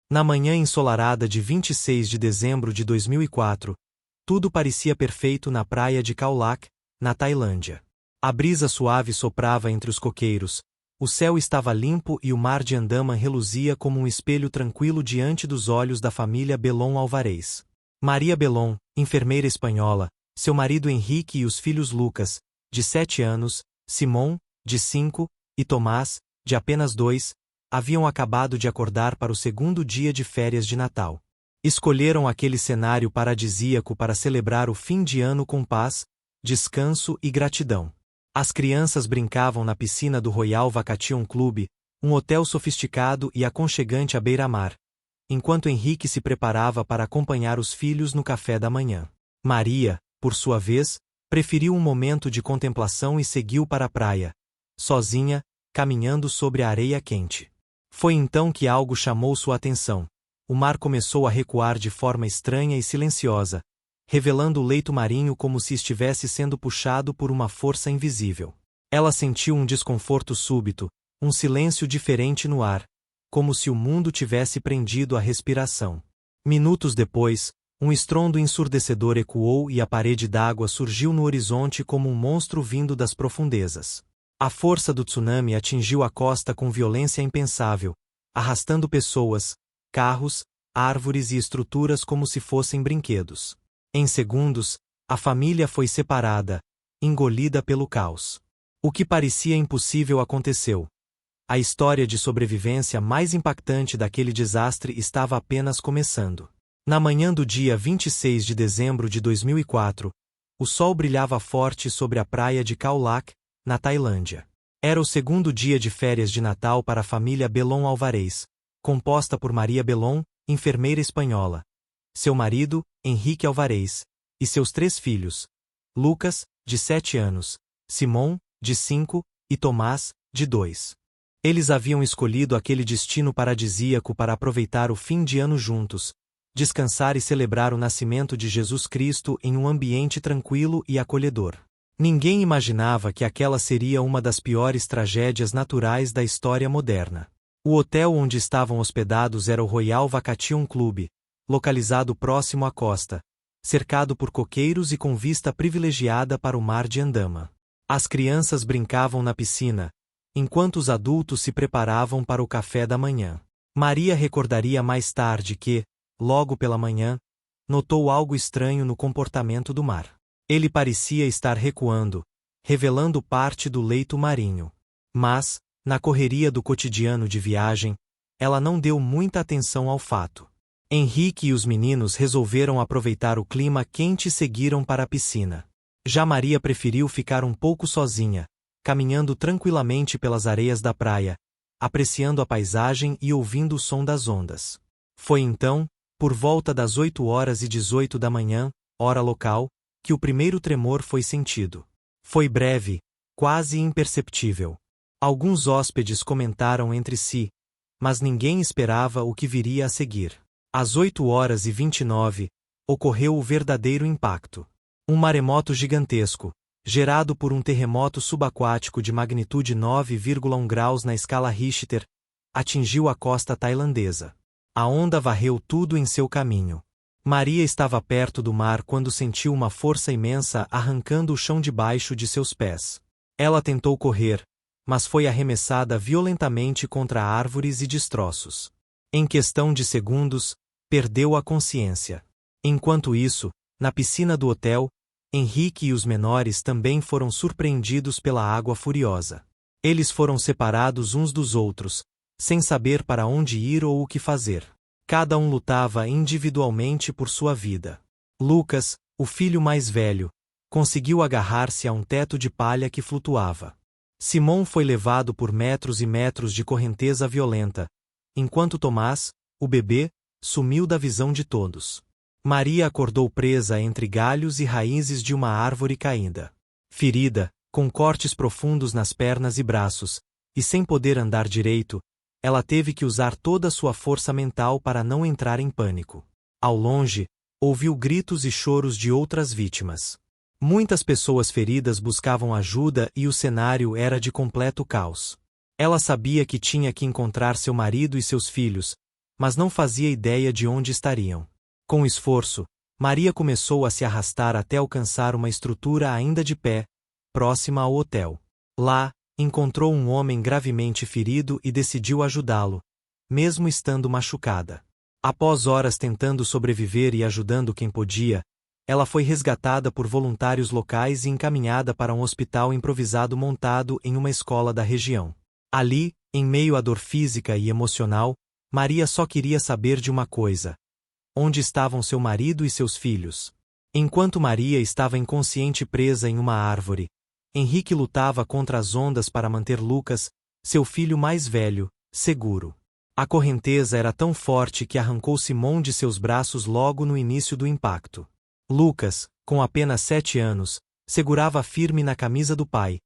Na manhã ensolarada de 26 de dezembro de 2004, tudo parecia perfeito na praia de Khao Lak, na Tailândia. A brisa suave soprava entre os coqueiros, o céu estava limpo e o mar de Andaman reluzia como um espelho tranquilo diante dos olhos da família Belon Alvarez. Maria Belon, enfermeira espanhola, seu marido Henrique e os filhos Lucas, de 7 anos, Simon, de 5, e Tomás, de apenas 2, haviam acabado de acordar para o segundo dia de férias de Natal. Escolheram aquele cenário paradisíaco para celebrar o fim de ano com paz, descanso e gratidão. As crianças brincavam na piscina do Royal Vacation Club, um hotel sofisticado e aconchegante à beira-mar, enquanto Henrique se preparava para acompanhar os filhos no café da manhã. Maria, por sua vez, preferiu um momento de contemplação e seguiu para a praia, sozinha, caminhando sobre a areia quente. Foi então que algo chamou sua atenção. O mar começou a recuar de forma estranha e silenciosa, revelando o leito marinho como se estivesse sendo puxado por uma força invisível. Ela sentiu um desconforto súbito, um silêncio diferente no ar, como se o mundo tivesse prendido a respiração. Minutos depois, um estrondo ensurdecedor ecoou e a parede d'água surgiu no horizonte como um monstro vindo das profundezas. A força do tsunami atingiu a costa com violência impensável, arrastando pessoas, carros, árvores e estruturas como se fossem brinquedos. Em segundos, a família foi separada, engolida pelo caos. O que parecia impossível aconteceu. A história de sobrevivência mais impactante daquele desastre estava apenas começando. Na manhã do dia 26 de dezembro de 2004, o sol brilhava forte sobre a praia de Khao Lak, na Tailândia. Era o segundo dia de férias de Natal para a família Belon Alvarez, composta por Maria Belon, enfermeira espanhola, seu marido, Henrique Alvarez, e seus 3 filhos, Lucas, de 7 anos, Simon, de 5, e Tomás, de 2. Eles haviam escolhido aquele destino paradisíaco para aproveitar o fim de ano juntos, descansar e celebrar o nascimento de Jesus Cristo em um ambiente tranquilo e acolhedor. Ninguém imaginava que aquela seria uma das piores tragédias naturais da história moderna. O hotel onde estavam hospedados era o Royal Vacation Club, localizado próximo à costa, cercado por coqueiros e com vista privilegiada para o mar de Andaman. As crianças brincavam na piscina, enquanto os adultos se preparavam para o café da manhã. Maria recordaria mais tarde que, logo pela manhã, notou algo estranho no comportamento do mar. Ele parecia estar recuando, revelando parte do leito marinho. Mas, na correria do cotidiano de viagem, ela não deu muita atenção ao fato. Henrique e os meninos resolveram aproveitar o clima quente e seguiram para a piscina. Já Maria preferiu ficar um pouco sozinha, caminhando tranquilamente pelas areias da praia, apreciando a paisagem e ouvindo o som das ondas. Foi então, por volta das 8h18 da manhã, hora local, que o primeiro tremor foi sentido. Foi breve, quase imperceptível. Alguns hóspedes comentaram entre si, mas ninguém esperava o que viria a seguir. Às 8h29, ocorreu o verdadeiro impacto. Um maremoto gigantesco, gerado por um terremoto subaquático de magnitude 9,1 graus na escala Richter, atingiu a costa tailandesa. A onda varreu tudo em seu caminho. Maria estava perto do mar quando sentiu uma força imensa arrancando o chão debaixo de seus pés. Ela tentou correr, mas foi arremessada violentamente contra árvores e destroços. Em questão de segundos, perdeu a consciência. Enquanto isso, na piscina do hotel, Henrique e os menores também foram surpreendidos pela água furiosa. Eles foram separados uns dos outros, sem saber para onde ir ou o que fazer. Cada um lutava individualmente por sua vida. Lucas, o filho mais velho, conseguiu agarrar-se a um teto de palha que flutuava. Simon foi levado por metros e metros de correnteza violenta, enquanto Tomás, o bebê, sumiu da visão de todos. Maria acordou presa entre galhos e raízes de uma árvore caída. Ferida, com cortes profundos nas pernas e braços, e sem poder andar direito, ela teve que usar toda a sua força mental para não entrar em pânico. Ao longe, ouviu gritos e choros de outras vítimas. Muitas pessoas feridas buscavam ajuda e o cenário era de completo caos. Ela sabia que tinha que encontrar seu marido e seus filhos, mas não fazia ideia de onde estariam. Com esforço, Maria começou a se arrastar até alcançar uma estrutura ainda de pé, próxima ao hotel. Lá, encontrou um homem gravemente ferido e decidiu ajudá-lo, mesmo estando machucada. Após horas tentando sobreviver e ajudando quem podia, ela foi resgatada por voluntários locais e encaminhada para um hospital improvisado montado em uma escola da região. Ali, em meio à dor física e emocional, Maria só queria saber de uma coisa: onde estavam seu marido e seus filhos? Enquanto Maria estava inconsciente presa em uma árvore, Henrique lutava contra as ondas para manter Lucas, seu filho mais velho, seguro. A correnteza era tão forte que arrancou Simon de seus braços logo no início do impacto. Lucas, com apenas 7 anos, segurava firme na camisa do pai,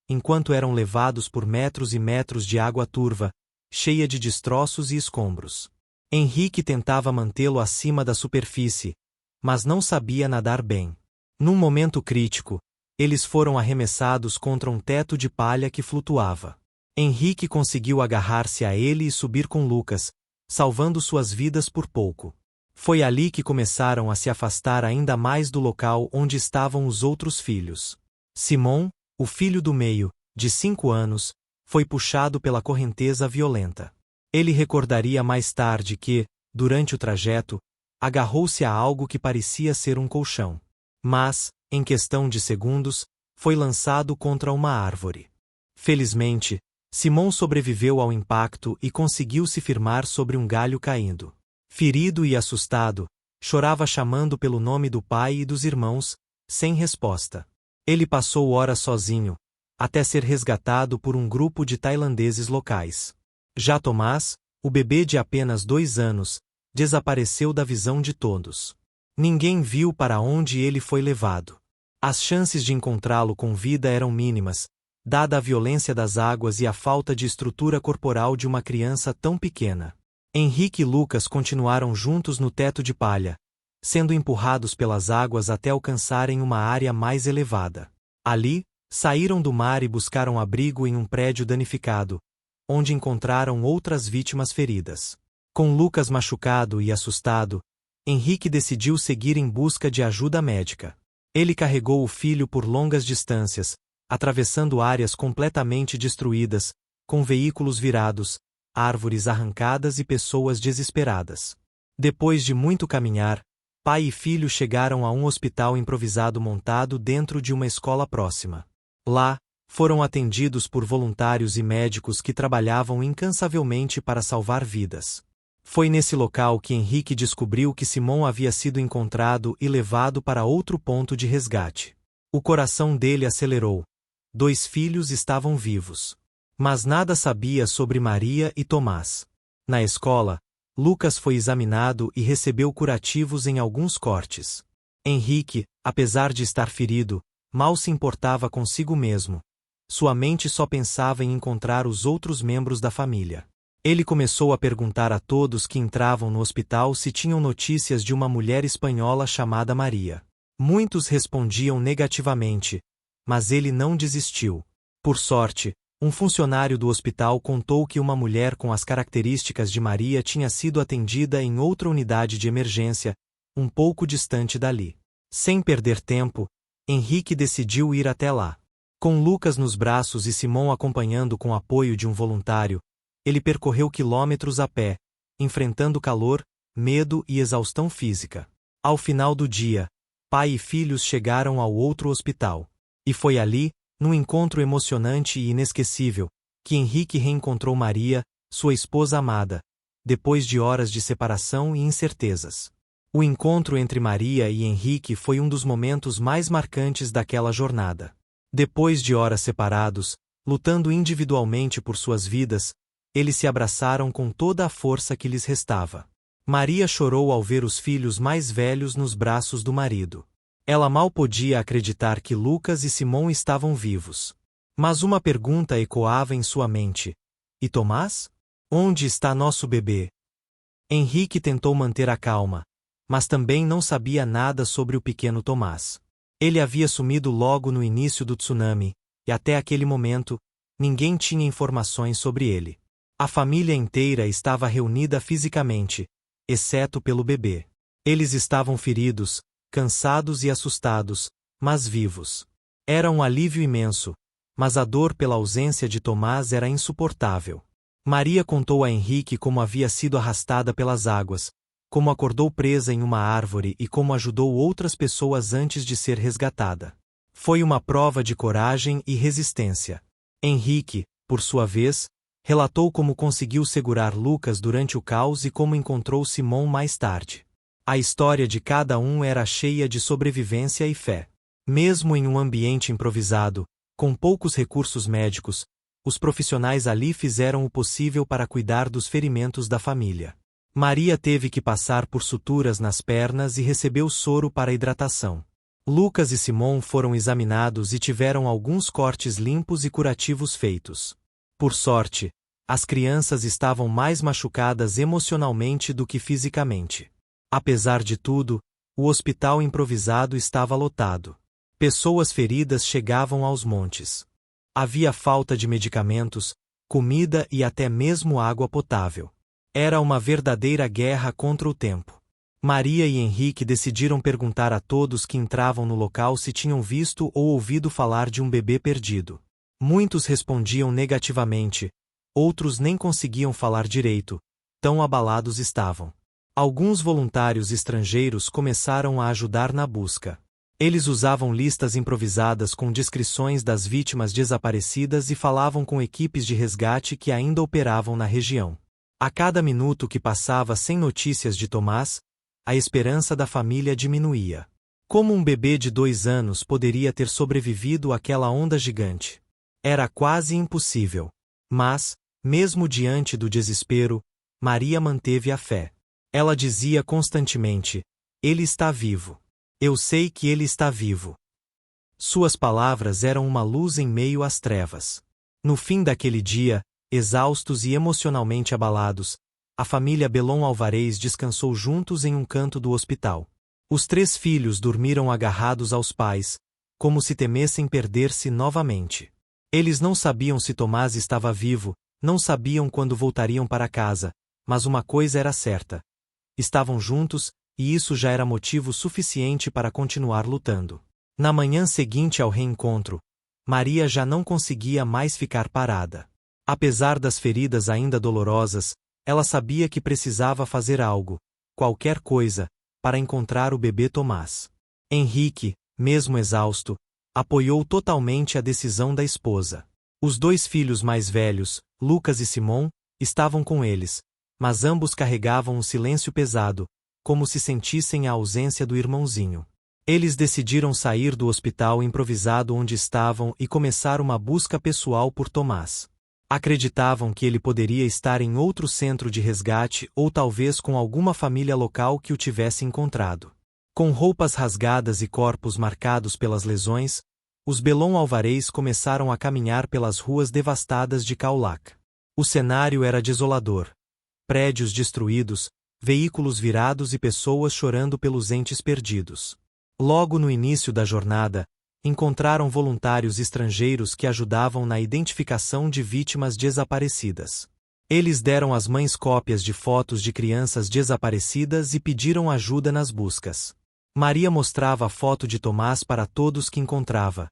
enquanto eram levados por metros e metros de água turva, cheia de destroços e escombros. Henrique tentava mantê-lo acima da superfície, mas não sabia nadar bem. Num momento crítico, eles foram arremessados contra um teto de palha que flutuava. Henrique conseguiu agarrar-se a ele e subir com Lucas, salvando suas vidas por pouco. Foi ali que começaram a se afastar ainda mais do local onde estavam os outros filhos. Simon, o filho do meio, de 5 anos, foi puxado pela correnteza violenta. Ele recordaria mais tarde que, durante o trajeto, agarrou-se a algo que parecia ser um colchão. Mas, em questão de segundos, foi lançado contra uma árvore. Felizmente, Simon sobreviveu ao impacto e conseguiu se firmar sobre um galho caindo. Ferido e assustado, chorava chamando pelo nome do pai e dos irmãos, sem resposta. Ele passou horas sozinho, até ser resgatado por um grupo de tailandeses locais. Já Tomás, o bebê de apenas 2 anos, desapareceu da visão de todos. Ninguém viu para onde ele foi levado. As chances de encontrá-lo com vida eram mínimas, dada a violência das águas e a falta de estrutura corporal de uma criança tão pequena. Henrique e Lucas continuaram juntos no teto de palha, sendo empurrados pelas águas até alcançarem uma área mais elevada. Ali, saíram do mar e buscaram abrigo em um prédio danificado, onde encontraram outras vítimas feridas. Com Lucas machucado e assustado, Henrique decidiu seguir em busca de ajuda médica. Ele carregou o filho por longas distâncias, atravessando áreas completamente destruídas, com veículos virados, árvores arrancadas e pessoas desesperadas. Depois de muito caminhar, pai e filho chegaram a um hospital improvisado montado dentro de uma escola próxima. Lá, foram atendidos por voluntários e médicos que trabalhavam incansavelmente para salvar vidas. Foi nesse local que Henrique descobriu que Simon havia sido encontrado e levado para outro ponto de resgate. O coração dele acelerou. 2 filhos estavam vivos. Mas nada sabia sobre Maria e Tomás. Na escola, Lucas foi examinado e recebeu curativos em alguns cortes. Henrique, apesar de estar ferido, mal se importava consigo mesmo. Sua mente só pensava em encontrar os outros membros da família. Ele começou a perguntar a todos que entravam no hospital se tinham notícias de uma mulher espanhola chamada Maria. Muitos respondiam negativamente, mas ele não desistiu. Por sorte, um funcionário do hospital contou que uma mulher com as características de Maria tinha sido atendida em outra unidade de emergência, um pouco distante dali. Sem perder tempo, Henrique decidiu ir até lá. Com Lucas nos braços e Simon acompanhando com apoio de um voluntário, ele percorreu quilômetros a pé, enfrentando calor, medo e exaustão física. Ao final do dia, pai e filhos chegaram ao outro hospital. E foi ali, num encontro emocionante e inesquecível, que Henrique reencontrou Maria, sua esposa amada, depois de horas de separação e incertezas. O encontro entre Maria e Henrique foi um dos momentos mais marcantes daquela jornada. Depois de horas separados, lutando individualmente por suas vidas, eles se abraçaram com toda a força que lhes restava. Maria chorou ao ver os filhos mais velhos nos braços do marido. Ela mal podia acreditar que Lucas e Simon estavam vivos. Mas uma pergunta ecoava em sua mente: e Tomás? Onde está nosso bebê? Henrique tentou manter a calma, mas também não sabia nada sobre o pequeno Tomás. Ele havia sumido logo no início do tsunami, e até aquele momento, ninguém tinha informações sobre ele. A família inteira estava reunida fisicamente, exceto pelo bebê. Eles estavam feridos, cansados e assustados, mas vivos. Era um alívio imenso, mas a dor pela ausência de Tomás era insuportável. Maria contou a Henrique como havia sido arrastada pelas águas, como acordou presa em uma árvore e como ajudou outras pessoas antes de ser resgatada. Foi uma prova de coragem e resistência. Henrique, por sua vez, relatou como conseguiu segurar Lucas durante o caos e como encontrou Simão mais tarde. A história de cada um era cheia de sobrevivência e fé. Mesmo em um ambiente improvisado, com poucos recursos médicos, os profissionais ali fizeram o possível para cuidar dos ferimentos da família. Maria teve que passar por suturas nas pernas e recebeu soro para hidratação. Lucas e Simão foram examinados e tiveram alguns cortes limpos e curativos feitos. Por sorte, as crianças estavam mais machucadas emocionalmente do que fisicamente. Apesar de tudo, o hospital improvisado estava lotado. Pessoas feridas chegavam aos montes. Havia falta de medicamentos, comida e até mesmo água potável. Era uma verdadeira guerra contra o tempo. Maria e Henrique decidiram perguntar a todos que entravam no local se tinham visto ou ouvido falar de um bebê perdido. Muitos respondiam negativamente, outros nem conseguiam falar direito, tão abalados estavam. Alguns voluntários estrangeiros começaram a ajudar na busca. Eles usavam listas improvisadas com descrições das vítimas desaparecidas e falavam com equipes de resgate que ainda operavam na região. A cada minuto que passava sem notícias de Tomás, a esperança da família diminuía. Como um bebê de 2 anos poderia ter sobrevivido àquela onda gigante? Era quase impossível. Mas, mesmo diante do desespero, Maria manteve a fé. Ela dizia constantemente: "Ele está vivo. Eu sei que ele está vivo." Suas palavras eram uma luz em meio às trevas. No fim daquele dia, exaustos e emocionalmente abalados, a família Belon Alvarez descansou juntos em um canto do hospital. Os 3 filhos dormiram agarrados aos pais, como se temessem perder-se novamente. Eles não sabiam se Tomás estava vivo, não sabiam quando voltariam para casa, mas uma coisa era certa: estavam juntos, e isso já era motivo suficiente para continuar lutando. Na manhã seguinte ao reencontro, Maria já não conseguia mais ficar parada. Apesar das feridas ainda dolorosas, ela sabia que precisava fazer algo, qualquer coisa, para encontrar o bebê Tomás. Henrique, mesmo exausto, apoiou totalmente a decisão da esposa. Os 2 filhos mais velhos, Lucas e Simão, estavam com eles, mas ambos carregavam um silêncio pesado, como se sentissem a ausência do irmãozinho. Eles decidiram sair do hospital improvisado onde estavam e começar uma busca pessoal por Tomás. Acreditavam que ele poderia estar em outro centro de resgate ou talvez com alguma família local que o tivesse encontrado. Com roupas rasgadas e corpos marcados pelas lesões, os Belon Alvarez começaram a caminhar pelas ruas devastadas de Caulac. O cenário era desolador. Prédios destruídos, veículos virados e pessoas chorando pelos entes perdidos. Logo no início da jornada, encontraram voluntários estrangeiros que ajudavam na identificação de vítimas desaparecidas. Eles deram às mães cópias de fotos de crianças desaparecidas e pediram ajuda nas buscas. Maria mostrava a foto de Tomás para todos que encontrava: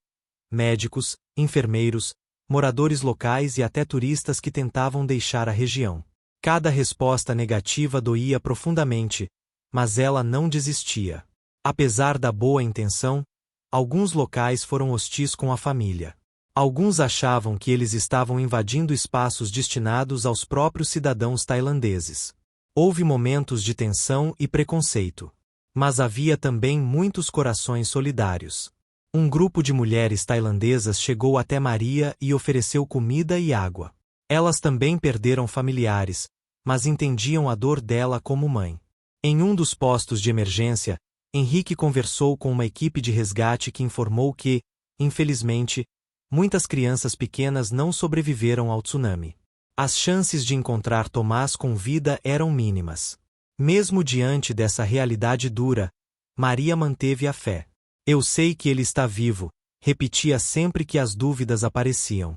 médicos, enfermeiros, moradores locais e até turistas que tentavam deixar a região. Cada resposta negativa doía profundamente, mas ela não desistia. Apesar da boa intenção, alguns locais foram hostis com a família. Alguns achavam que eles estavam invadindo espaços destinados aos próprios cidadãos tailandeses. Houve momentos de tensão e preconceito. Mas havia também muitos corações solidários. Um grupo de mulheres tailandesas chegou até Maria e ofereceu comida e água. Elas também perderam familiares, mas entendiam a dor dela como mãe. Em um dos postos de emergência, Henrique conversou com uma equipe de resgate que informou que, infelizmente, muitas crianças pequenas não sobreviveram ao tsunami. As chances de encontrar Tomás com vida eram mínimas. Mesmo diante dessa realidade dura, Maria manteve a fé. "Eu sei que ele está vivo", repetia sempre que as dúvidas apareciam.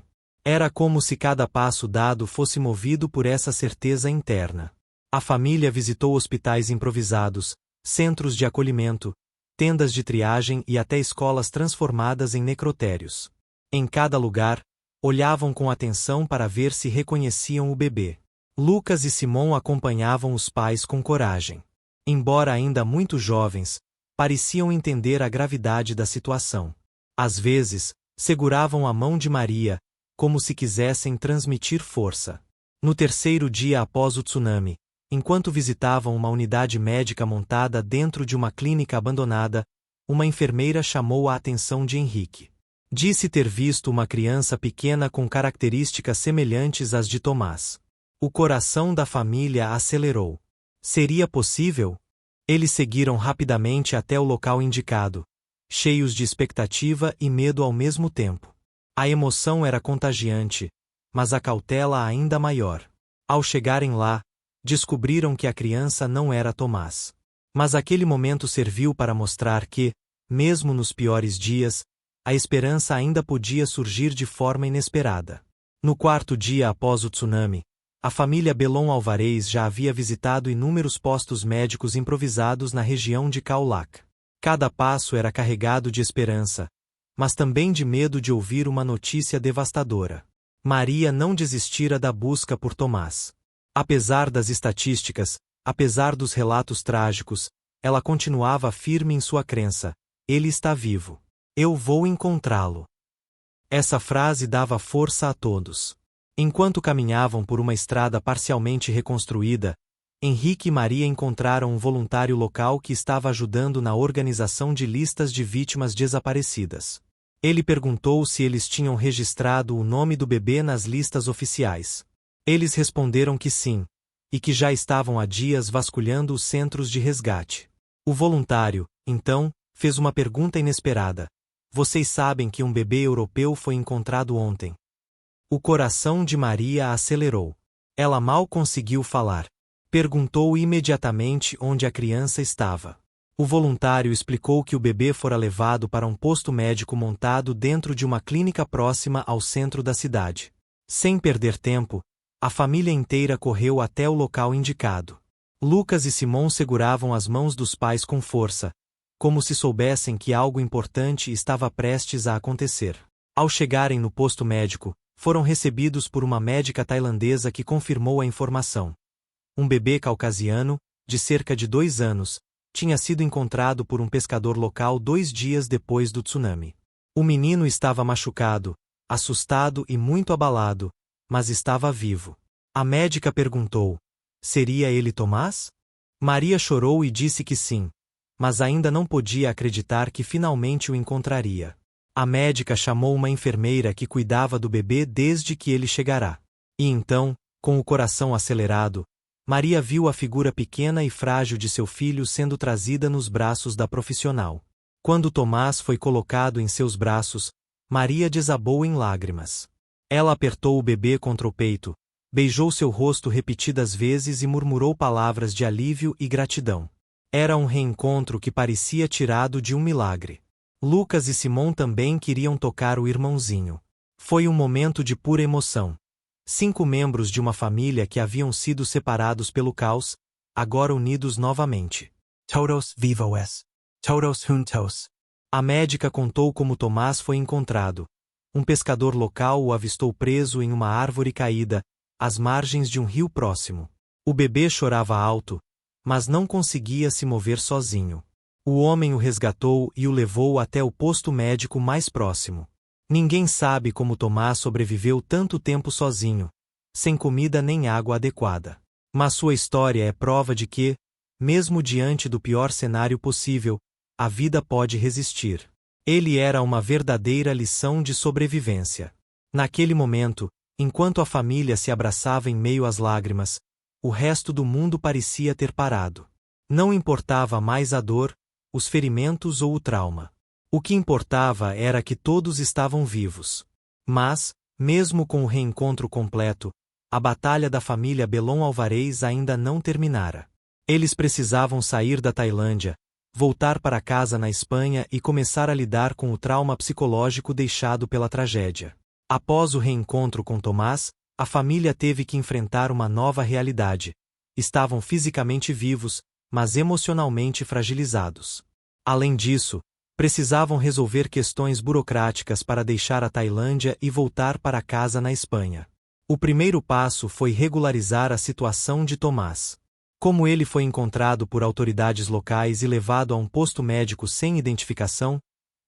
Era como se cada passo dado fosse movido por essa certeza interna. A família visitou hospitais improvisados, centros de acolhimento, tendas de triagem e até escolas transformadas em necrotérios. Em cada lugar, olhavam com atenção para ver se reconheciam o bebê. Lucas e Simon acompanhavam os pais com coragem. Embora ainda muito jovens, pareciam entender a gravidade da situação. Às vezes, seguravam a mão de Maria, como se quisessem transmitir força. No terceiro dia após o tsunami, enquanto visitavam uma unidade médica montada dentro de uma clínica abandonada, uma enfermeira chamou a atenção de Henrique. Disse ter visto uma criança pequena com características semelhantes às de Tomás. O coração da família acelerou. Seria possível? Eles seguiram rapidamente até o local indicado, cheios de expectativa e medo ao mesmo tempo. A emoção era contagiante, mas a cautela ainda maior. Ao chegarem lá, descobriram que a criança não era Tomás. Mas aquele momento serviu para mostrar que, mesmo nos piores dias, a esperança ainda podia surgir de forma inesperada. No quarto dia após o tsunami, a família Belon Alvarez já havia visitado inúmeros postos médicos improvisados na região de Caulac. Cada passo era carregado de esperança, mas também de medo de ouvir uma notícia devastadora. Maria não desistira da busca por Tomás. Apesar das estatísticas, apesar dos relatos trágicos, ela continuava firme em sua crença: ele está vivo. Eu vou encontrá-lo. Essa frase dava força a todos. Enquanto caminhavam por uma estrada parcialmente reconstruída, Henrique e Maria encontraram um voluntário local que estava ajudando na organização de listas de vítimas desaparecidas. Ele perguntou se eles tinham registrado o nome do bebê nas listas oficiais. Eles responderam que sim, e que já estavam há dias vasculhando os centros de resgate. O voluntário, então, fez uma pergunta inesperada. Vocês sabem que um bebê europeu foi encontrado ontem? O coração de Maria acelerou. Ela mal conseguiu falar. Perguntou imediatamente onde a criança estava. O voluntário explicou que o bebê fora levado para um posto médico montado dentro de uma clínica próxima ao centro da cidade. Sem perder tempo, a família inteira correu até o local indicado. Lucas e Simon seguravam as mãos dos pais com força, como se soubessem que algo importante estava prestes a acontecer. Ao chegarem no posto médico, foram recebidos por uma médica tailandesa que confirmou a informação. Um bebê caucasiano, de cerca de 2 anos, tinha sido encontrado por um pescador local 2 dias depois do tsunami. O menino estava machucado, assustado e muito abalado, mas estava vivo. A médica perguntou: seria ele Tomás? Maria chorou e disse que sim, mas ainda não podia acreditar que finalmente o encontraria. A médica chamou uma enfermeira que cuidava do bebê desde que ele chegará. E então, com o coração acelerado, Maria viu a figura pequena e frágil de seu filho sendo trazida nos braços da profissional. Quando Tomás foi colocado em seus braços, Maria desabou em lágrimas. Ela apertou o bebê contra o peito, beijou seu rosto repetidas vezes e murmurou palavras de alívio e gratidão. Era um reencontro que parecia tirado de um milagre. Lucas e Simon também queriam tocar o irmãozinho. Foi um momento de pura emoção. 5 membros de uma família que haviam sido separados pelo caos, agora unidos novamente. Todos vivos. Todos juntos. A médica contou como Tomás foi encontrado. Um pescador local o avistou preso em uma árvore caída, às margens de um rio próximo. O bebê chorava alto, mas não conseguia se mover sozinho. O homem o resgatou e o levou até o posto médico mais próximo. Ninguém sabe como Tomás sobreviveu tanto tempo sozinho, sem comida nem água adequada. Mas sua história é prova de que, mesmo diante do pior cenário possível, a vida pode resistir. Ele era uma verdadeira lição de sobrevivência. Naquele momento, enquanto a família se abraçava em meio às lágrimas, o resto do mundo parecia ter parado. Não importava mais a dor, os ferimentos ou o trauma. O que importava era que todos estavam vivos. Mas, mesmo com o reencontro completo, a batalha da família Belon Alvarez ainda não terminara. Eles precisavam sair da Tailândia, voltar para casa na Espanha e começar a lidar com o trauma psicológico deixado pela tragédia. Após o reencontro com Tomás, a família teve que enfrentar uma nova realidade. Estavam fisicamente vivos, mas emocionalmente fragilizados. Além disso, precisavam resolver questões burocráticas para deixar a Tailândia e voltar para casa na Espanha. O primeiro passo foi regularizar a situação de Tomás. Como ele foi encontrado por autoridades locais e levado a um posto médico sem identificação,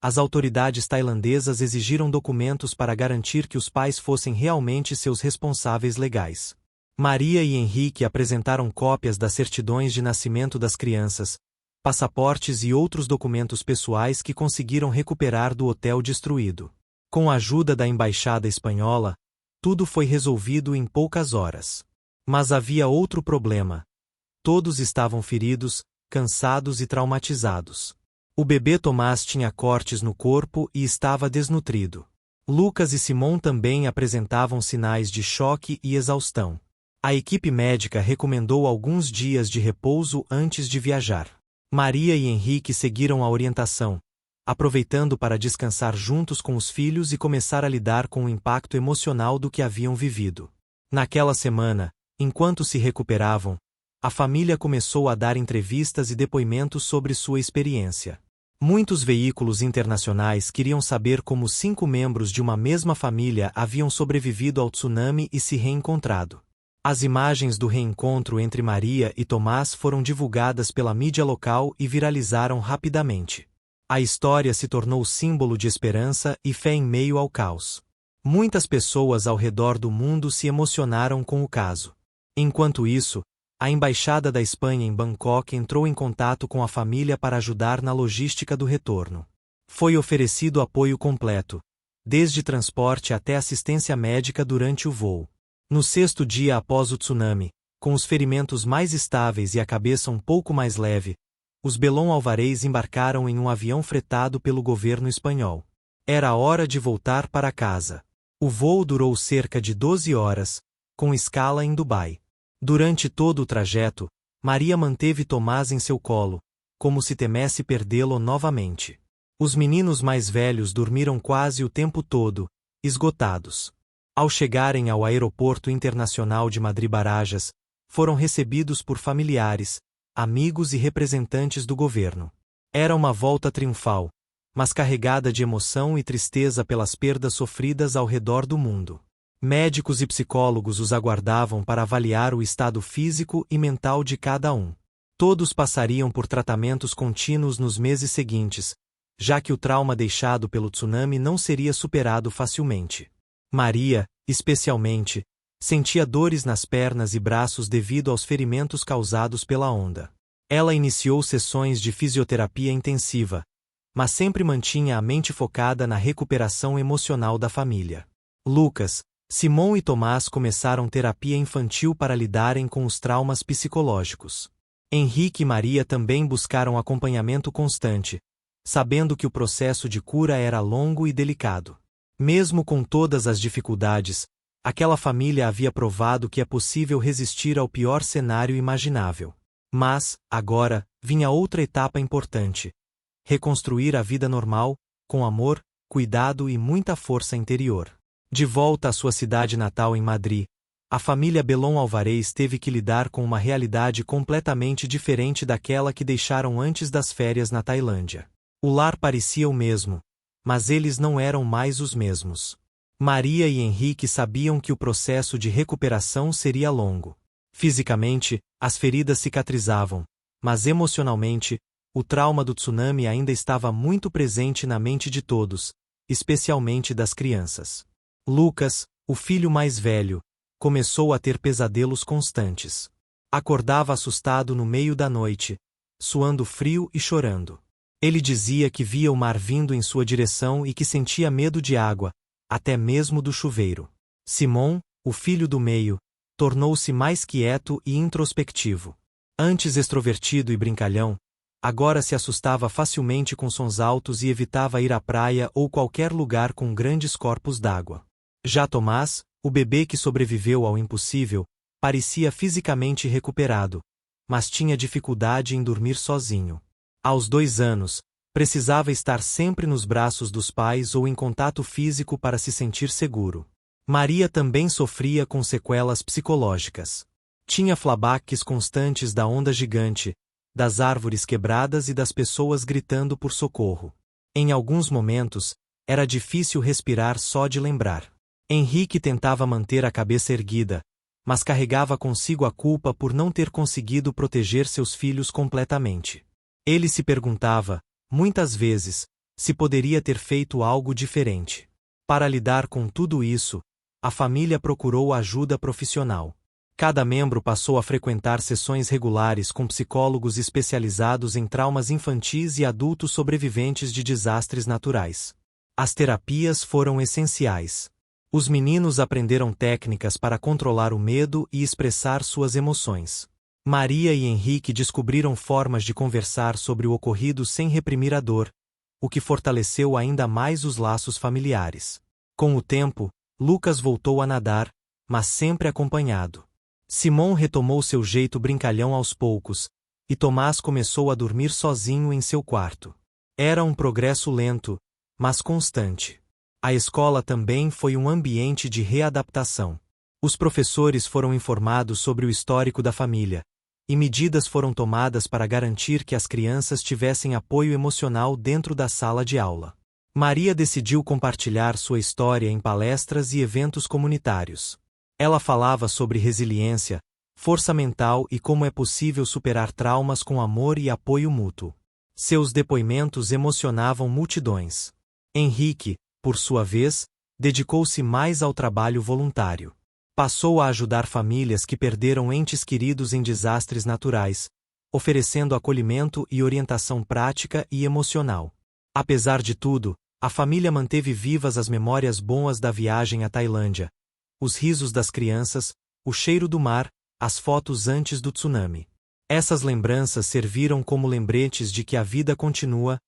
as autoridades tailandesas exigiram documentos para garantir que os pais fossem realmente seus responsáveis legais. Maria e Henrique apresentaram cópias das certidões de nascimento das crianças, passaportes e outros documentos pessoais que conseguiram recuperar do hotel destruído. Com a ajuda da embaixada espanhola, tudo foi resolvido em poucas horas. Mas havia outro problema. Todos estavam feridos, cansados e traumatizados. O bebê Tomás tinha cortes no corpo e estava desnutrido. Lucas e Simon também apresentavam sinais de choque e exaustão. A equipe médica recomendou alguns dias de repouso antes de viajar. Maria e Henrique seguiram a orientação, aproveitando para descansar juntos com os filhos e começar a lidar com o impacto emocional do que haviam vivido. Naquela semana, enquanto se recuperavam, a família começou a dar entrevistas e depoimentos sobre sua experiência. Muitos veículos internacionais queriam saber como 5 membros de uma mesma família haviam sobrevivido ao tsunami e se reencontrado. As imagens do reencontro entre Maria e Tomás foram divulgadas pela mídia local e viralizaram rapidamente. A história se tornou símbolo de esperança e fé em meio ao caos. Muitas pessoas ao redor do mundo se emocionaram com o caso. Enquanto isso, a Embaixada da Espanha em Bangkok entrou em contato com a família para ajudar na logística do retorno. Foi oferecido apoio completo, desde transporte até assistência médica durante o voo. No 6º dia após o tsunami, com os ferimentos mais estáveis e a cabeça um pouco mais leve, os Belon Alvarez embarcaram em um avião fretado pelo governo espanhol. Era hora de voltar para casa. O voo durou cerca de 12 horas, com escala em Dubai. Durante todo o trajeto, Maria manteve Tomás em seu colo, como se temesse perdê-lo novamente. Os meninos mais velhos dormiram quase o tempo todo, esgotados. Ao chegarem ao Aeroporto Internacional de Madrid-Barajas, foram recebidos por familiares, amigos e representantes do governo. Era uma volta triunfal, mas carregada de emoção e tristeza pelas perdas sofridas ao redor do mundo. Médicos e psicólogos os aguardavam para avaliar o estado físico e mental de cada um. Todos passariam por tratamentos contínuos nos meses seguintes, já que o trauma deixado pelo tsunami não seria superado facilmente. Maria, especialmente, sentia dores nas pernas e braços devido aos ferimentos causados pela onda. Ela iniciou sessões de fisioterapia intensiva, mas sempre mantinha a mente focada na recuperação emocional da família. Lucas, Simon e Tomás começaram terapia infantil para lidarem com os traumas psicológicos. Henrique e Maria também buscaram acompanhamento constante, sabendo que o processo de cura era longo e delicado. Mesmo com todas as dificuldades, aquela família havia provado que é possível resistir ao pior cenário imaginável. Mas, agora, vinha outra etapa importante: reconstruir a vida normal, com amor, cuidado e muita força interior. De volta à sua cidade natal em Madrid, a família Belon Alvarez teve que lidar com uma realidade completamente diferente daquela que deixaram antes das férias na Tailândia. O lar parecia o mesmo, mas eles não eram mais os mesmos. Maria e Henrique sabiam que o processo de recuperação seria longo. Fisicamente, as feridas cicatrizavam, mas emocionalmente, o trauma do tsunami ainda estava muito presente na mente de todos, especialmente das crianças. Lucas, o filho mais velho, começou a ter pesadelos constantes. Acordava assustado no meio da noite, suando frio e chorando. Ele dizia que via o mar vindo em sua direção e que sentia medo de água, até mesmo do chuveiro. Simon, o filho do meio, tornou-se mais quieto e introspectivo. Antes extrovertido e brincalhão, agora se assustava facilmente com sons altos e evitava ir à praia ou qualquer lugar com grandes corpos d'água. Já Tomás, o bebê que sobreviveu ao impossível, parecia fisicamente recuperado, mas tinha dificuldade em dormir sozinho. Aos 2 anos, Precisava estar sempre nos braços dos pais ou em contato físico para se sentir seguro. Maria também sofria com sequelas psicológicas. Tinha flashbacks constantes da onda gigante, das árvores quebradas e das pessoas gritando por socorro. Em alguns momentos, era difícil respirar só de lembrar. Henrique tentava manter a cabeça erguida, mas carregava consigo a culpa por não ter conseguido proteger seus filhos completamente. Ele se perguntava, muitas vezes, se poderia ter feito algo diferente. Para lidar com tudo isso, a família procurou ajuda profissional. Cada membro passou a frequentar sessões regulares com psicólogos especializados em traumas infantis e adultos sobreviventes de desastres naturais. As terapias foram essenciais. Os meninos aprenderam técnicas para controlar o medo e expressar suas emoções. Maria e Henrique descobriram formas de conversar sobre o ocorrido sem reprimir a dor, o que fortaleceu ainda mais os laços familiares. Com o tempo, Lucas voltou a nadar, mas sempre acompanhado. Simon retomou seu jeito brincalhão aos poucos, e Tomás começou a dormir sozinho em seu quarto. Era um progresso lento, mas constante. A escola também foi um ambiente de readaptação. Os professores foram informados sobre o histórico da família, e medidas foram tomadas para garantir que as crianças tivessem apoio emocional dentro da sala de aula. Maria decidiu compartilhar sua história em palestras e eventos comunitários. Ela falava sobre resiliência, força mental e como é possível superar traumas com amor e apoio mútuo. Seus depoimentos emocionavam multidões. Henrique, por sua vez, dedicou-se mais ao trabalho voluntário. Passou a ajudar famílias que perderam entes queridos em desastres naturais, oferecendo acolhimento e orientação prática e emocional. Apesar de tudo, a família manteve vivas as memórias boas da viagem à Tailândia, os risos das crianças, o cheiro do mar, as fotos antes do tsunami. Essas lembranças serviram como lembretes de que a vida continua,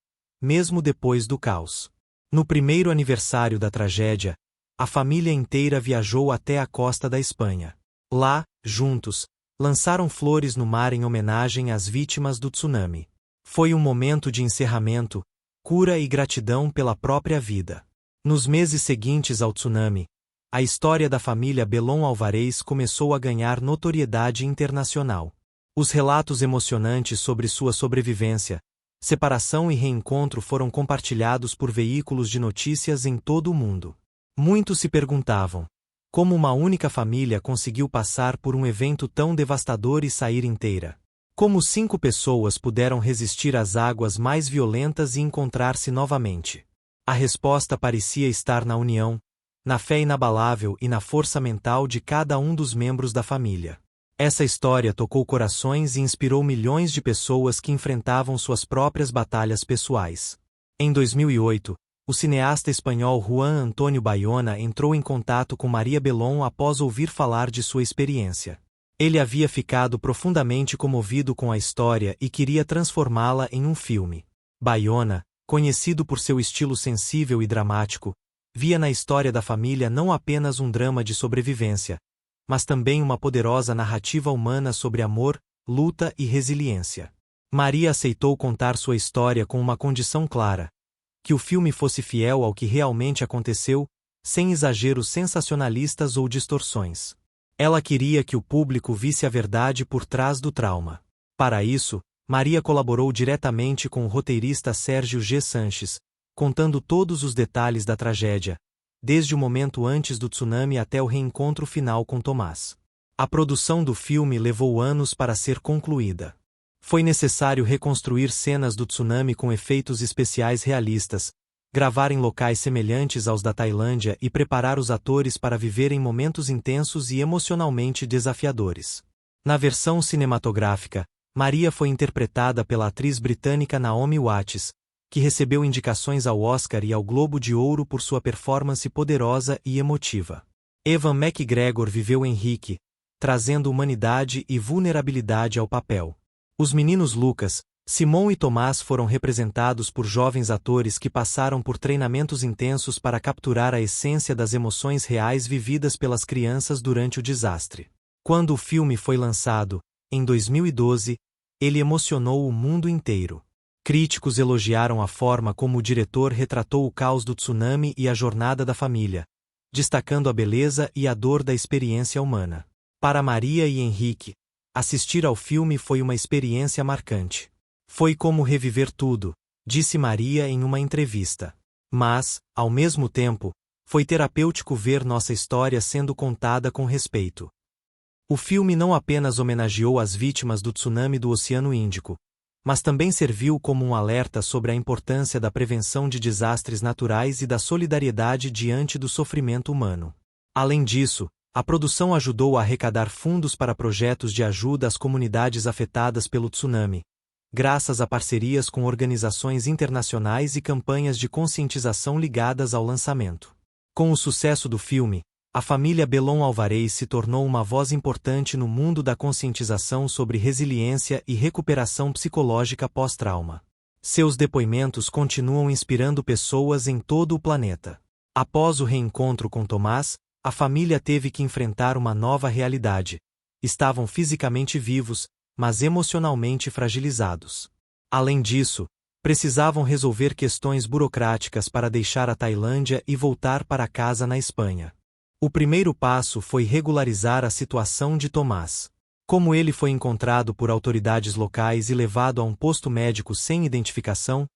mesmo depois do caos. No primeiro aniversário da tragédia, a família inteira viajou até a costa da Espanha. Lá, juntos, lançaram flores no mar em homenagem às vítimas do tsunami. Foi um momento de encerramento, cura e gratidão pela própria vida. Nos meses seguintes ao tsunami, a história da família Belon Alvarez começou a ganhar notoriedade internacional. Os relatos emocionantes sobre sua sobrevivência, separação e reencontro foram compartilhados por veículos de notícias em todo o mundo. Muitos se perguntavam, como uma única família conseguiu passar por um evento tão devastador e sair inteira? Como 5 pessoas puderam resistir às águas mais violentas e encontrar-se novamente? A resposta parecia estar na união, na fé inabalável e na força mental de cada um dos membros da família. Essa história tocou corações e inspirou milhões de pessoas que enfrentavam suas próprias batalhas pessoais. Em 2008, o cineasta espanhol Juan Antonio Bayona entrou em contato com Maria Belon após ouvir falar de sua experiência. Ele havia ficado profundamente comovido com a história e queria transformá-la em um filme. Bayona, conhecido por seu estilo sensível e dramático, via na história da família não apenas um drama de sobrevivência, mas também uma poderosa narrativa humana sobre amor, luta e resiliência. Maria aceitou contar sua história com uma condição clara: que o filme fosse fiel ao que realmente aconteceu, sem exageros sensacionalistas ou distorções. Ela queria que o público visse a verdade por trás do trauma. Para isso, Maria colaborou diretamente com o roteirista Sérgio G. Sanches, contando todos os detalhes da tragédia, desde o momento antes do tsunami até o reencontro final com Tomás. A produção do filme levou anos para ser concluída. Foi necessário reconstruir cenas do tsunami com efeitos especiais realistas, gravar em locais semelhantes aos da Tailândia e preparar os atores para viverem momentos intensos e emocionalmente desafiadores. Na versão cinematográfica, Maria foi interpretada pela atriz britânica Naomi Watts, que recebeu indicações ao Oscar e ao Globo de Ouro por sua performance poderosa e emotiva. Ewan McGregor viveu Henrique, trazendo humanidade e vulnerabilidade ao papel. Os meninos Lucas, Simon e Tomás foram representados por jovens atores que passaram por treinamentos intensos para capturar a essência das emoções reais vividas pelas crianças durante o desastre. Quando o filme foi lançado, em 2012, ele emocionou o mundo inteiro. Críticos elogiaram a forma como o diretor retratou o caos do tsunami e a jornada da família, destacando a beleza e a dor da experiência humana. Para Maria e Henrique, assistir ao filme foi uma experiência marcante. Foi como reviver tudo, disse Maria em uma entrevista. Mas, ao mesmo tempo, foi terapêutico ver nossa história sendo contada com respeito. O filme não apenas homenageou as vítimas do tsunami do Oceano Índico, mas também serviu como um alerta sobre a importância da prevenção de desastres naturais e da solidariedade diante do sofrimento humano. Além disso, a produção ajudou a arrecadar fundos para projetos de ajuda às comunidades afetadas pelo tsunami, graças a parcerias com organizações internacionais e campanhas de conscientização ligadas ao lançamento. Com o sucesso do filme, a família Belon Alvarez se tornou uma voz importante no mundo da conscientização sobre resiliência e recuperação psicológica pós-trauma. Seus depoimentos continuam inspirando pessoas em todo o planeta. Após o reencontro com Tomás, a família teve que enfrentar uma nova realidade. Estavam fisicamente vivos, mas emocionalmente fragilizados. Além disso, precisavam resolver questões burocráticas para deixar a Tailândia e voltar para casa na Espanha. O primeiro passo foi regularizar a situação de Tomás. Como ele foi encontrado por autoridades locais e levado a um posto médico sem identificação,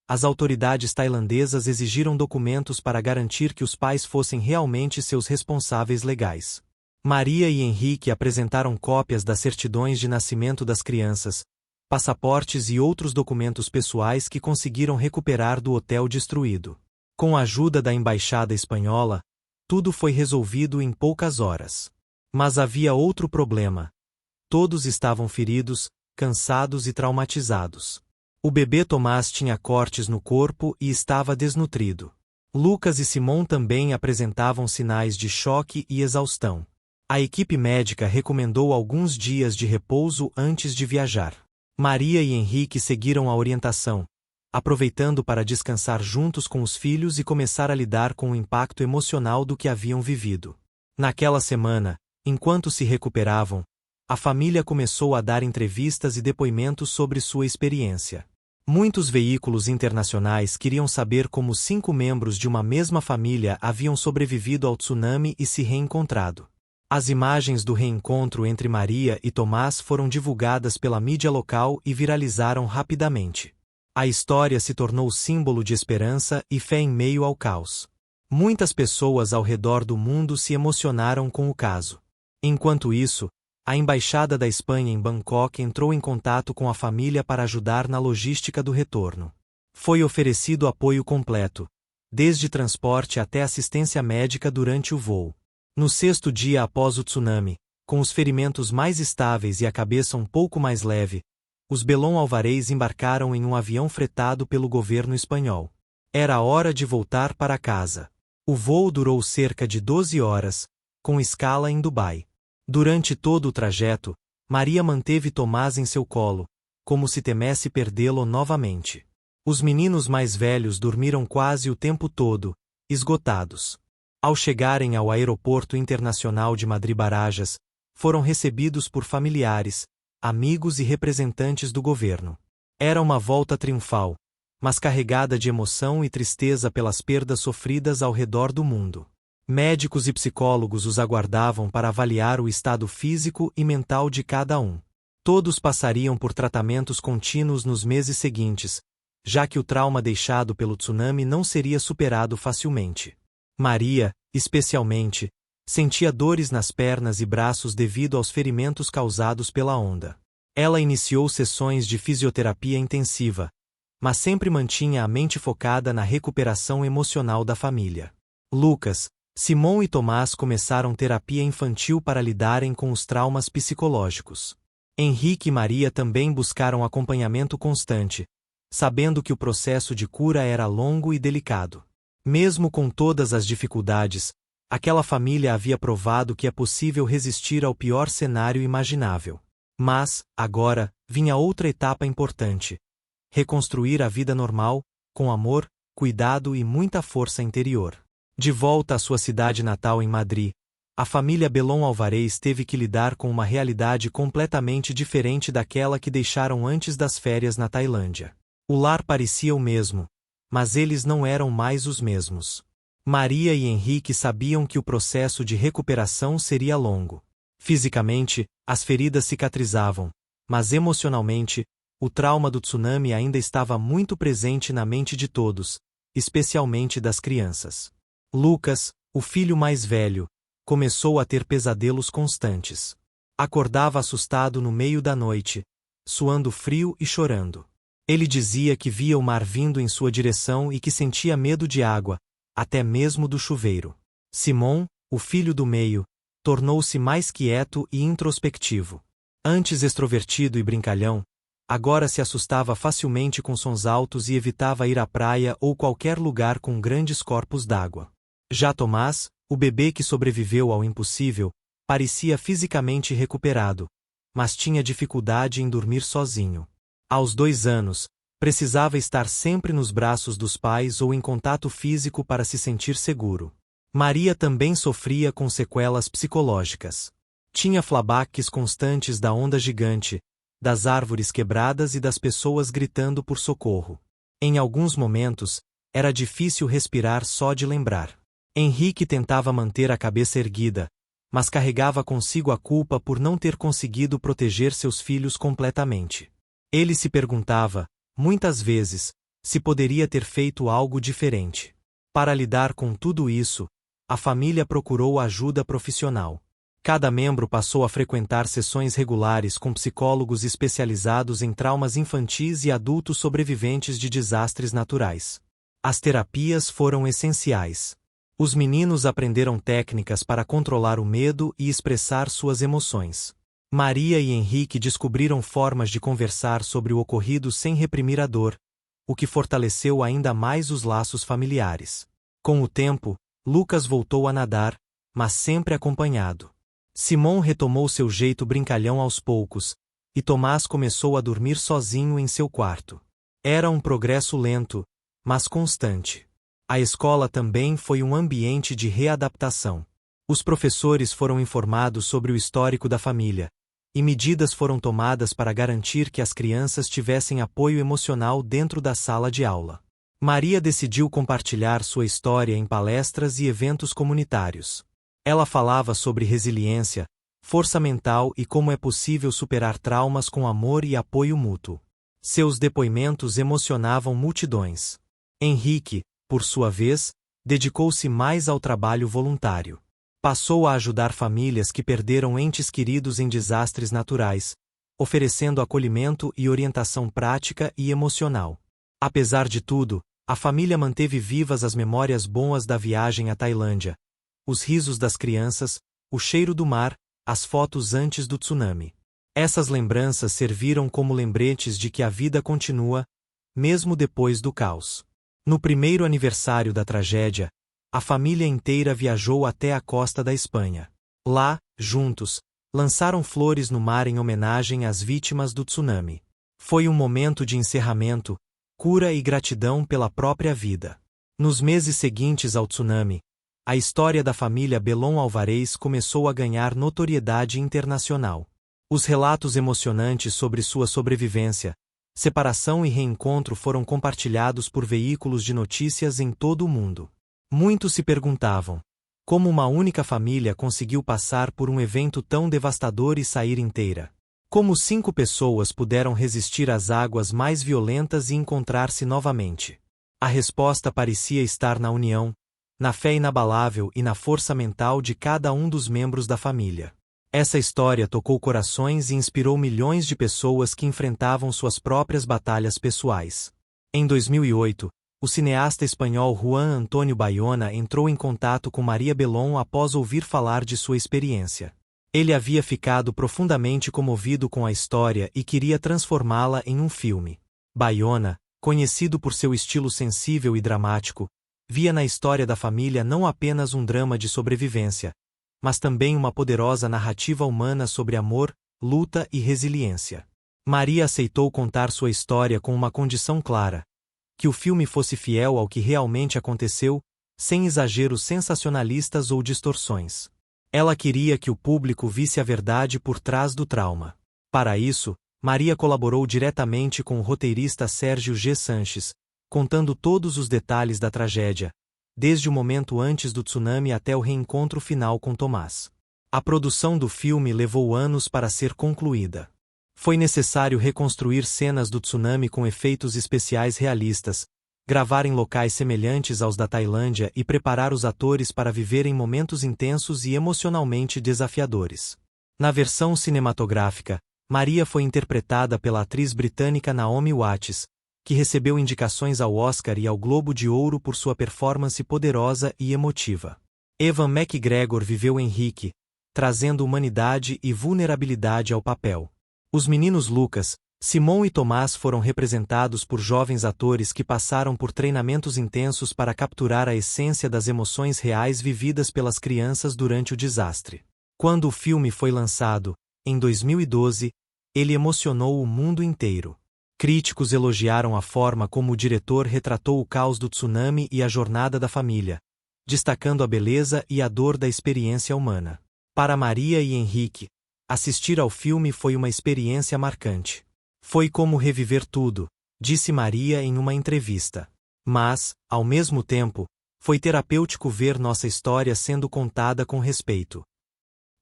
as autoridades tailandesas exigiram documentos para garantir que os pais fossem realmente seus responsáveis legais. Maria e Henrique apresentaram cópias das certidões de nascimento das crianças, passaportes e outros documentos pessoais que conseguiram recuperar do hotel destruído. Com a ajuda da embaixada espanhola, tudo foi resolvido em poucas horas. Mas havia outro problema. Todos estavam feridos, cansados e traumatizados. O bebê Tomás tinha cortes no corpo e estava desnutrido. Lucas e Simon também apresentavam sinais de choque e exaustão. A equipe médica recomendou alguns dias de repouso antes de viajar. Maria e Henrique seguiram a orientação, aproveitando para descansar juntos com os filhos e começar a lidar com o impacto emocional do que haviam vivido. Naquela semana, enquanto se recuperavam, a família começou a dar entrevistas e depoimentos sobre sua experiência. Muitos veículos internacionais queriam saber como 5 membros de uma mesma família haviam sobrevivido ao tsunami e se reencontrado. As imagens do reencontro entre Maria e Tomás foram divulgadas pela mídia local e viralizaram rapidamente. A história se tornou símbolo de esperança e fé em meio ao caos. Muitas pessoas ao redor do mundo se emocionaram com o caso. Enquanto isso, a Embaixada da Espanha em Bangkok entrou em contato com a família para ajudar na logística do retorno. Foi oferecido apoio completo, desde transporte até assistência médica durante o voo. No 6º dia após o tsunami, com os ferimentos mais estáveis e a cabeça um pouco mais leve, os Belon Alvarez embarcaram em um avião fretado pelo governo espanhol. Era hora de voltar para casa. O voo durou cerca de 12 horas, com escala em Dubai. Durante todo o trajeto, Maria manteve Tomás em seu colo, como se temesse perdê-lo novamente. Os meninos mais velhos dormiram quase o tempo todo, esgotados. Ao chegarem ao Aeroporto Internacional de Madrid-Barajas, foram recebidos por familiares, amigos e representantes do governo. Era uma volta triunfal, mas carregada de emoção e tristeza pelas perdas sofridas ao redor do mundo. Médicos e psicólogos os aguardavam para avaliar o estado físico e mental de cada um. Todos passariam por tratamentos contínuos nos meses seguintes, já que o trauma deixado pelo tsunami não seria superado facilmente. Maria, especialmente, sentia dores nas pernas e braços devido aos ferimentos causados pela onda. Ela iniciou sessões de fisioterapia intensiva, mas sempre mantinha a mente focada na recuperação emocional da família. Lucas, Simon e Tomás começaram terapia infantil para lidarem com os traumas psicológicos. Henrique e Maria também buscaram acompanhamento constante, sabendo que o processo de cura era longo e delicado. Mesmo com todas as dificuldades, aquela família havia provado que é possível resistir ao pior cenário imaginável. Mas, agora, vinha outra etapa importante: reconstruir a vida normal, com amor, cuidado e muita força interior. De volta à sua cidade natal em Madrid, a família Belon Alvarez teve que lidar com uma realidade completamente diferente daquela que deixaram antes das férias na Tailândia. O lar parecia o mesmo, mas eles não eram mais os mesmos. Maria e Henrique sabiam que o processo de recuperação seria longo. Fisicamente, as feridas cicatrizavam, mas emocionalmente, o trauma do tsunami ainda estava muito presente na mente de todos, especialmente das crianças. Lucas, o filho mais velho, começou a ter pesadelos constantes. Acordava assustado no meio da noite, suando frio e chorando. Ele dizia que via o mar vindo em sua direção e que sentia medo de água, até mesmo do chuveiro. Simon, o filho do meio, tornou-se mais quieto e introspectivo. Antes extrovertido e brincalhão, agora se assustava facilmente com sons altos e evitava ir à praia ou qualquer lugar com grandes corpos d'água. Já Tomás, o bebê que sobreviveu ao impossível, parecia fisicamente recuperado, mas tinha dificuldade em dormir sozinho. Aos 2 anos, precisava estar sempre nos braços dos pais ou em contato físico para se sentir seguro. Maria também sofria com sequelas psicológicas. Tinha flashbacks constantes da onda gigante, das árvores quebradas e das pessoas gritando por socorro. Em alguns momentos, era difícil respirar só de lembrar. Henrique tentava manter a cabeça erguida, mas carregava consigo a culpa por não ter conseguido proteger seus filhos completamente. Ele se perguntava, muitas vezes, se poderia ter feito algo diferente. Para lidar com tudo isso, a família procurou ajuda profissional. Cada membro passou a frequentar sessões regulares com psicólogos especializados em traumas infantis e adultos sobreviventes de desastres naturais. As terapias foram essenciais. Os meninos aprenderam técnicas para controlar o medo e expressar suas emoções. Maria e Henrique descobriram formas de conversar sobre o ocorrido sem reprimir a dor, o que fortaleceu ainda mais os laços familiares. Com o tempo, Lucas voltou a nadar, mas sempre acompanhado. Simon retomou seu jeito brincalhão aos poucos, e Tomás começou a dormir sozinho em seu quarto. Era um progresso lento, mas constante. A escola também foi um ambiente de readaptação. Os professores foram informados sobre o histórico da família, e medidas foram tomadas para garantir que as crianças tivessem apoio emocional dentro da sala de aula. Maria decidiu compartilhar sua história em palestras e eventos comunitários. Ela falava sobre resiliência, força mental e como é possível superar traumas com amor e apoio mútuo. Seus depoimentos emocionavam multidões. Henrique, por sua vez, dedicou-se mais ao trabalho voluntário. Passou a ajudar famílias que perderam entes queridos em desastres naturais, oferecendo acolhimento e orientação prática e emocional. Apesar de tudo, a família manteve vivas as memórias boas da viagem à Tailândia, os risos das crianças, o cheiro do mar, as fotos antes do tsunami. Essas lembranças serviram como lembretes de que a vida continua, mesmo depois do caos. No primeiro aniversário da tragédia, a família inteira viajou até a costa da Espanha. Lá, juntos, lançaram flores no mar em homenagem às vítimas do tsunami. Foi um momento de encerramento, cura e gratidão pela própria vida. Nos meses seguintes ao tsunami, a história da família Belon Alvarez começou a ganhar notoriedade internacional. Os relatos emocionantes sobre sua sobrevivência, separação e reencontro foram compartilhados por veículos de notícias em todo o mundo. Muitos se perguntavam, como uma única família conseguiu passar por um evento tão devastador e sair inteira? Como 5 pessoas puderam resistir às águas mais violentas e encontrar-se novamente? A resposta parecia estar na união, na fé inabalável e na força mental de cada um dos membros da família. Essa história tocou corações e inspirou milhões de pessoas que enfrentavam suas próprias batalhas pessoais. Em 2008, o cineasta espanhol Juan Antonio Bayona entrou em contato com Maria Belon após ouvir falar de sua experiência. Ele havia ficado profundamente comovido com a história e queria transformá-la em um filme. Bayona, conhecido por seu estilo sensível e dramático, via na história da família não apenas um drama de sobrevivência, mas também uma poderosa narrativa humana sobre amor, luta e resiliência. Maria aceitou contar sua história com uma condição clara: que o filme fosse fiel ao que realmente aconteceu, sem exageros sensacionalistas ou distorções. Ela queria que o público visse a verdade por trás do trauma. Para isso, Maria colaborou diretamente com o roteirista Sérgio G. Sanches, contando todos os detalhes da tragédia, desde o momento antes do tsunami até o reencontro final com Tomás. A produção do filme levou anos para ser concluída. Foi necessário reconstruir cenas do tsunami com efeitos especiais realistas, gravar em locais semelhantes aos da Tailândia e preparar os atores para viverem momentos intensos e emocionalmente desafiadores. Na versão cinematográfica, Maria foi interpretada pela atriz britânica Naomi Watts, que recebeu indicações ao Oscar e ao Globo de Ouro por sua performance poderosa e emotiva. Ewan McGregor viveu Henrique, trazendo humanidade e vulnerabilidade ao papel. Os meninos Lucas, Simon e Tomás foram representados por jovens atores que passaram por treinamentos intensos para capturar a essência das emoções reais vividas pelas crianças durante o desastre. Quando o filme foi lançado, em 2012, ele emocionou o mundo inteiro. Críticos elogiaram a forma como o diretor retratou o caos do tsunami e a jornada da família, destacando a beleza e a dor da experiência humana. Para Maria e Henrique, assistir ao filme foi uma experiência marcante. Foi como reviver tudo, disse Maria em uma entrevista. Mas, ao mesmo tempo, foi terapêutico ver nossa história sendo contada com respeito.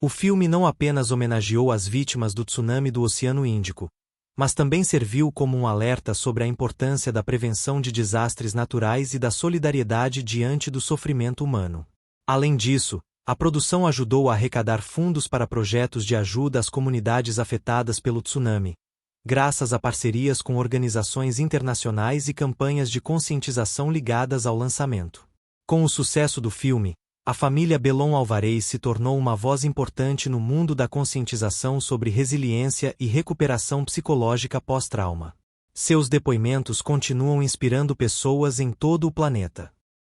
O filme não apenas homenageou as vítimas do tsunami do Oceano Índico, mas também serviu como um alerta sobre a importância da prevenção de desastres naturais e da solidariedade diante do sofrimento humano. Além disso, a produção ajudou a arrecadar fundos para projetos de ajuda às comunidades afetadas pelo tsunami, graças a parcerias com organizações internacionais e campanhas de conscientização ligadas ao lançamento. Com o sucesso do filme, a família Belon Alvarez se tornou uma voz importante no mundo da conscientização sobre resiliência e recuperação psicológica pós-trauma. Seus depoimentos continuam inspirando pessoas em todo o planeta.